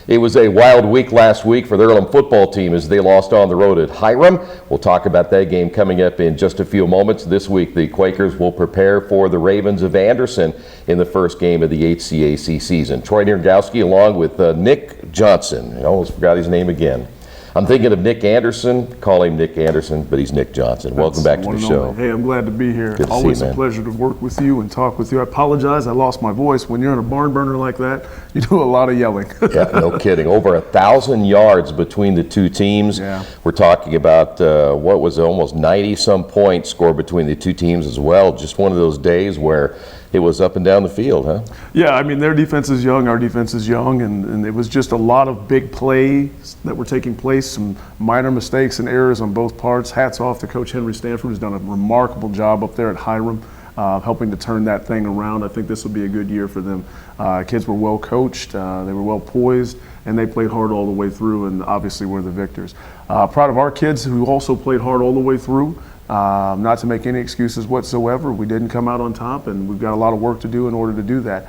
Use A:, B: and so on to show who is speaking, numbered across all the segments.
A: It was a wild week last week for the Earlham football team as they lost on the road at HIRAM. We'll talk about that game coming up in just a few moments. This week, the Quakers will prepare for the Ravens of Anderson in the first game of the HCAC season. Troy Niergowski along with Nick Johnson. I almost forgot his name again. I'm thinking of Nick Anderson. Call him Nick Anderson, but he's Nick Johnson. Welcome back to the show.
B: Hey, I'm glad to be here.
A: Good to
B: Always
A: see you,
B: a pleasure to work with you and talk with you. I apologize, I lost my voice. When you're in a barn burner like that, you do a lot of yelling.
A: Yeah, no kidding. Over 1,000 yards between the two teams.
B: Yeah.
A: We're talking about what was almost 90-some points scored between the two teams as well. Just one of those days where it was up and down the field, huh?
B: Yeah, I mean, their defense is young, our defense is young, and it was just a lot of big plays that were taking place, some minor mistakes and errors on both parts. Hats off to Coach Henry Stanford, who's done a remarkable job up there at HIRAM, helping to turn that thing around. I think this will be a good year for them. Kids were well coached, they were well poised, and they played hard all the way through, and obviously we're the victors. Proud of our kids who also played hard all the way through. Not to make any excuses whatsoever, we didn't come out on top, and we've got a lot of work to do in order to do that.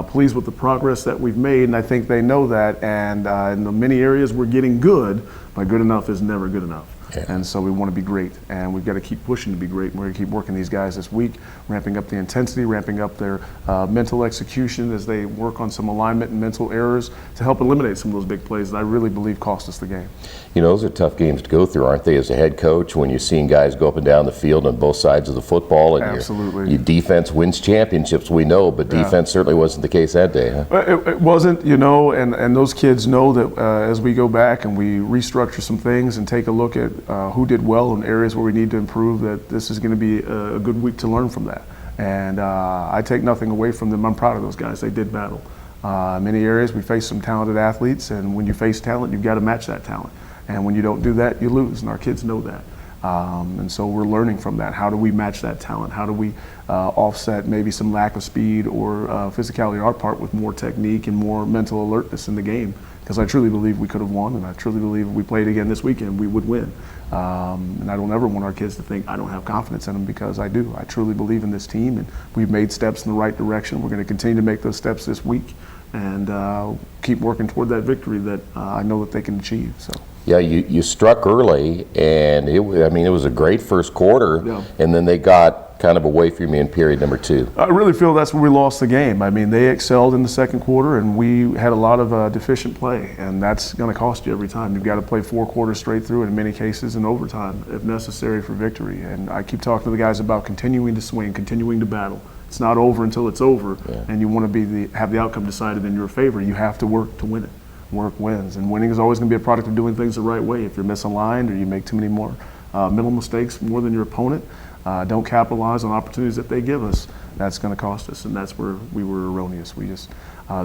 B: Pleased with the progress that we've made, and I think they know that, and in the many areas we're getting good, but good enough is never good enough. Yeah. And so we want to be great, and we've got to keep pushing to be great. We're going to keep working these guys this week, ramping up the intensity, ramping up their mental execution as they work on some alignment and mental errors to help eliminate some of those big plays that I really believe cost us the game.
A: You know, those are tough games to go through, aren't they, as a head coach, when you're seeing guys go up and down the field on both sides of the football, and
B: absolutely.
A: Your defense wins championships, we know, but defense certainly wasn't the case that day, huh?
B: It wasn't, you know, and those kids know that as we go back and we restructure some things and take a look at who did well in areas where we need to improve, that this is going to be a good week to learn from that. And I take nothing away from them. I'm proud of those guys. They did battle. Many areas we faced some talented athletes, and when you face talent, you've got to match that talent. And when you don't do that, you lose, and our kids know that. And so we're learning from that. How do we match that talent? How do we offset maybe some lack of speed or physicality on our part with more technique and more mental alertness in the game? Because I truly believe we could have won, and I truly believe if we played again this weekend, we would win. And I don't ever want our kids to think I don't have confidence in them, because I do. I truly believe in this team, and we've made steps in the right direction. We're going to continue to make those steps this week, and keep working toward that victory that I know that they can achieve. So.
A: Yeah, you struck early, and it was a great first quarter, yeah. And then they got kind of away from you in period number 2.
B: I really feel that's where we lost the game. I mean, they excelled in the second quarter, and we had a lot of deficient play, and that's going to cost you every time. You've got to play 4 quarters straight through, and in many cases in overtime, if necessary, for victory. And I keep talking to the guys about continuing to swing, continuing to battle. It's not over until it's over, yeah. And you want to have the outcome decided in your favor. You have to work to win it. Work wins, and winning is always going to be a product of doing things the right way. If you're misaligned or you make too many more mental mistakes more than your opponent, don't capitalize on opportunities that they give us, that's going to cost us, and that's where we were erroneous. We just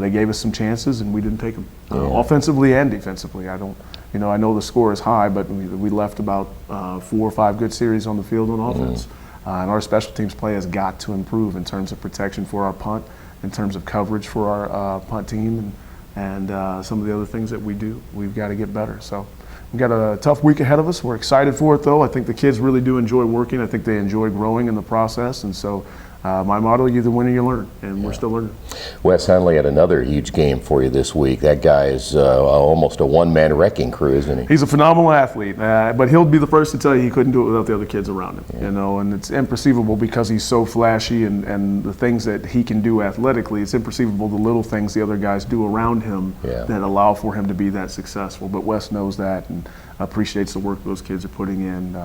B: they gave us some chances and we didn't take them, offensively and defensively. I know the score is high, but we left about 4 or 5 good series on the field on offense, and our special teams play has got to improve in terms of protection for our punt, in terms of coverage for our punt team, and some of the other things that we do. We've got to get better. So we've got a tough week ahead of us. We're excited for it, though. I think the kids really do enjoy working. I think they enjoy growing in the process. And so my motto, you either win or you learn, and we're still learning.
A: Wes Hundley had another huge game for you this week. That guy is almost a one-man wrecking crew, isn't he?
B: He's a phenomenal athlete, but he'll be the first to tell you he couldn't do it without the other kids around him. Yeah. You know, and it's imperceivable because he's so flashy, and the things that he can do athletically, it's imperceivable the little things the other guys do around him that allow for him to be that successful. But Wes knows that and appreciates the work those kids are putting in.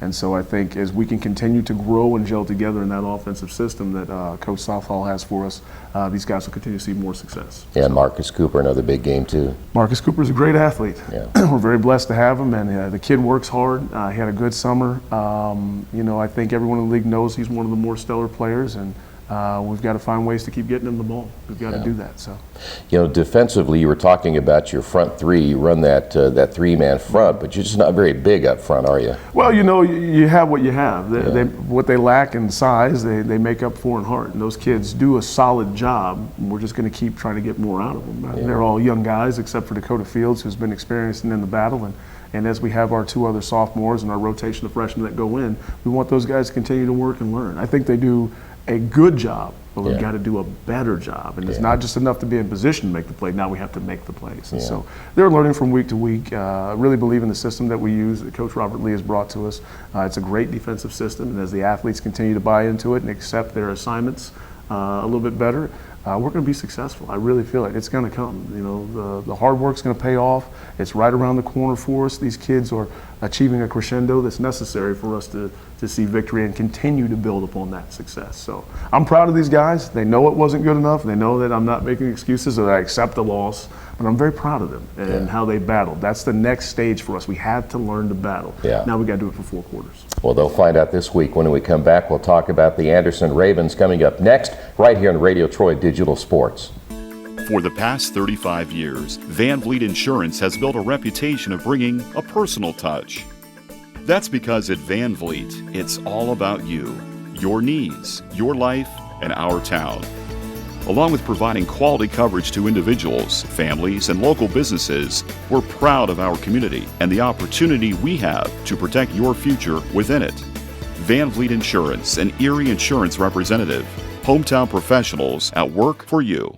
B: And so I think as we can continue to grow and gel together in that offensive system that Coach Southall has for us, these guys will continue to see more success.
A: Yeah, Marcus Cooper, another big game too.
B: Marcus Cooper's a great athlete. Yeah. We're very blessed to have him, and the kid works hard. He had a good summer. I think everyone in the league knows he's one of the more stellar players, and we've got to find ways to keep getting him the ball. We've got to do that. So,
A: defensively, you were talking about your front three. You run that 3-man front, but you're just not very big up front, are you?
B: Well, you have what you have. What they lack in size, they make up for in heart. And those kids do a solid job. We're just going to keep trying to get more out of them. They're all young guys, except for Dakota Fields, who's been experienced in the battle. And as we have our 2 other sophomores and our rotation of freshmen that go in, we want those guys to continue to work and learn. I think they do a good job, but we've
A: Yeah.
B: got to do a better job. And it's
A: Yeah.
B: not just enough to be in position to make the play. Now we have to make the plays. And so they're learning from week to week. Really believe in the system that we use, that Coach Robert Lee has brought to us. It's a great defensive system, and as the athletes continue to buy into it and accept their assignments a little bit better, we're going to be successful. I really feel it. It's going to come. You know, the hard work's going to pay off. It's right around the corner for us. These kids are achieving a crescendo that's necessary for us to see victory and continue to build upon that success. So I'm proud of these guys. They know it wasn't good enough. They know that I'm not making excuses or that I accept the loss, but I'm very proud of them and how they battled. That's the next stage for us. We had to learn to battle.
A: Yeah.
B: Now we got to do it for 4 quarters.
A: Well, they'll find out this week. When we come back, we'll talk about the Anderson Ravens coming up next, right here on Radio Troy Digital Sports.
C: For the past 35 years, Van Vliet Insurance has built a reputation of bringing a personal touch. That's because at Van Vliet, it's all about you, your needs, your life, and our town. Along with providing quality coverage to individuals, families, and local businesses, we're proud of our community and the opportunity we have to protect your future within it. Van Vliet Insurance, an Erie Insurance representative. Hometown professionals at work for you.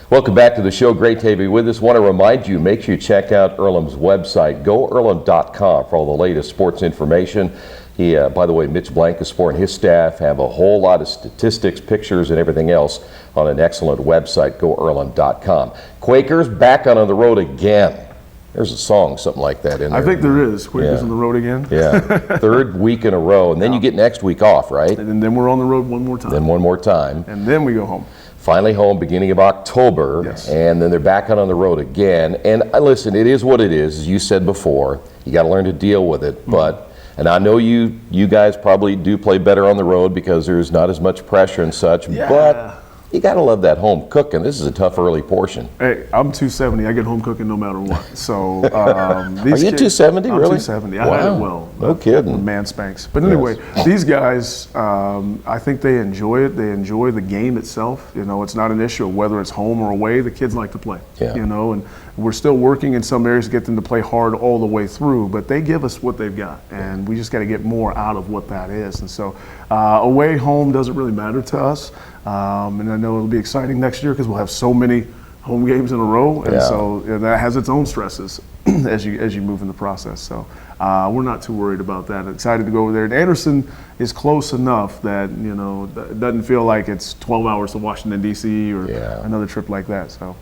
A: Welcome back to the show. Great to have you with us. Want to remind you, make sure you check out Earlham's website, goearlham.com, for all the latest sports information. By the way, Mitch Blancaspor and his staff have a whole lot of statistics, pictures, and everything else on an excellent website, goearlham.com. Quakers back on the road again. There's a song, something like that in there.
B: I think there is. Quakers on the road again.
A: Yeah, third week in a row, and then you get next week off, right?
B: And then we're on the road one more time.
A: Then one more time.
B: And then we go home.
A: Finally home beginning of October,
B: Yes.
A: and then they're back on the road again. And listen, it is what it is, as you said before. You got to learn to deal with it. But, and I know you guys probably do play better on the road because there's not as much pressure and such.
B: Yeah.
A: But you got to love that home cooking. This is a tough early portion.
B: Hey, I'm 270. I get home cooking no matter what. So
A: Are you 270,
B: I'm
A: really?
B: 270. I
A: Wow.
B: had it well.
A: No kidding.
B: Man spanks. But anyway, these guys, I think they enjoy it. They enjoy the game itself. You know, it's not an issue of whether it's home or away. The kids like to play.
A: Yeah.
B: You know, and we're still working in some areas to get them to play hard all the way through. But they give us what they've got, and we just got to get more out of what that is. And so, away, home doesn't really matter to us. And I know it'll be exciting next year because we'll have so many home games in a row, and so that has its own stresses as you move in the process. So we're not too worried about that. Excited to go over there. And Anderson is close enough that it doesn't feel like it's 12 hours to Washington D.C. or another trip like that. So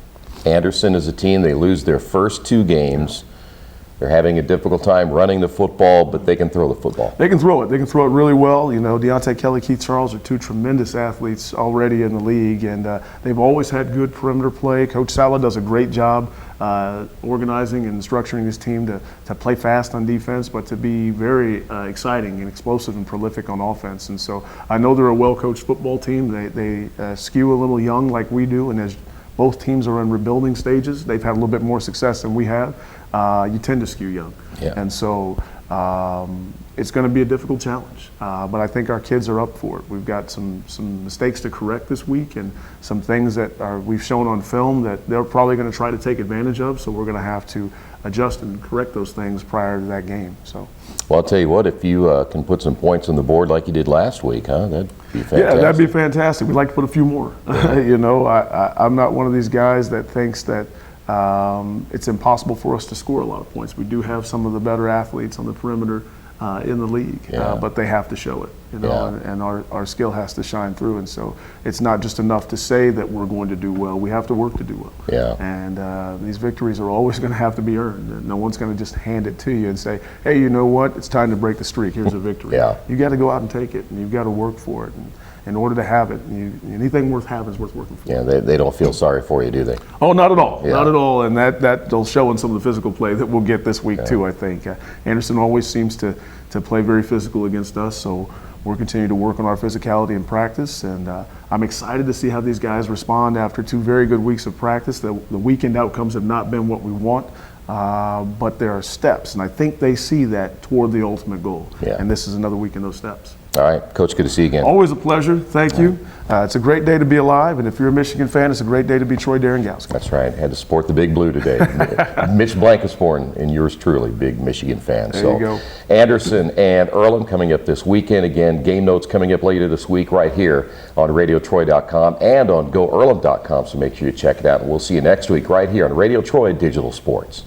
A: Anderson is a team. They lose their first 2 games. They're having a difficult time running the football, but they can throw the football.
B: they can throw it. They can throw it really well. You know, Deontay Kelly, Keith Charles are 2 tremendous athletes already in the league, and they've always had good perimeter play. Coach Sala does a great job organizing and structuring his team to play fast on defense, but to be very exciting and explosive and prolific on offense. And so I know they're a well-coached football team. They skew a little young like we do, and as both teams are in rebuilding stages, they've had a little bit more success than we have. You tend to skew young. And so it's going to be a difficult challenge. But I think our kids are up for it. We've got some mistakes to correct this week and some things that we've shown on film that they're probably going to try to take advantage of. So we're going to have to adjust and correct those things prior to that game. So.
A: Well, I'll tell you what, if you can put some points on the board like you did last week, that'd be fantastic.
B: Yeah, that'd be fantastic. We'd like to put a few more. You know, I'm not one of these guys that thinks that it's impossible for us to score a lot of points. We do have some of the better athletes on the perimeter in the league, but they have to show it, and our skill has to shine through. And so it's not just enough to say that we're going to do well. We have to work to do well. And these victories are always going to have to be earned. No one's going to just hand it to you and say, hey, you know what? It's time to break the streak. Here's a victory. You got to go out and take it, and you've got to work for it. And in order to have it, anything worth having is worth working for.
A: Yeah, they don't feel sorry for you, do they?
B: Oh, not at all. Not at all. And that'll show in some of the physical play that we'll get this week too, I think. Anderson always seems to play very physical against us, so we're continuing to work on our physicality in practice. And I'm excited to see how these guys respond after 2 very good weeks of practice. The weekend outcomes have not been what we want, but there are steps, and I think they see that toward the ultimate goal. And this is another week in those steps.
A: All right, Coach, good to see you again.
B: Always a pleasure. Thank you. It's a great day to be alive, and if you're a Michigan fan, it's a great day to be Troy Darengowski.
A: That's right. Had to support the Big Blue today. Mitch Blankensborn and yours truly, big Michigan fan.
B: There you go.
A: Anderson and Earlham coming up this weekend. Again, game notes coming up later this week right here on RadioTroy.com and on GoEarlham.com. So make sure you check it out. And we'll see you next week right here on Radio Troy Digital Sports.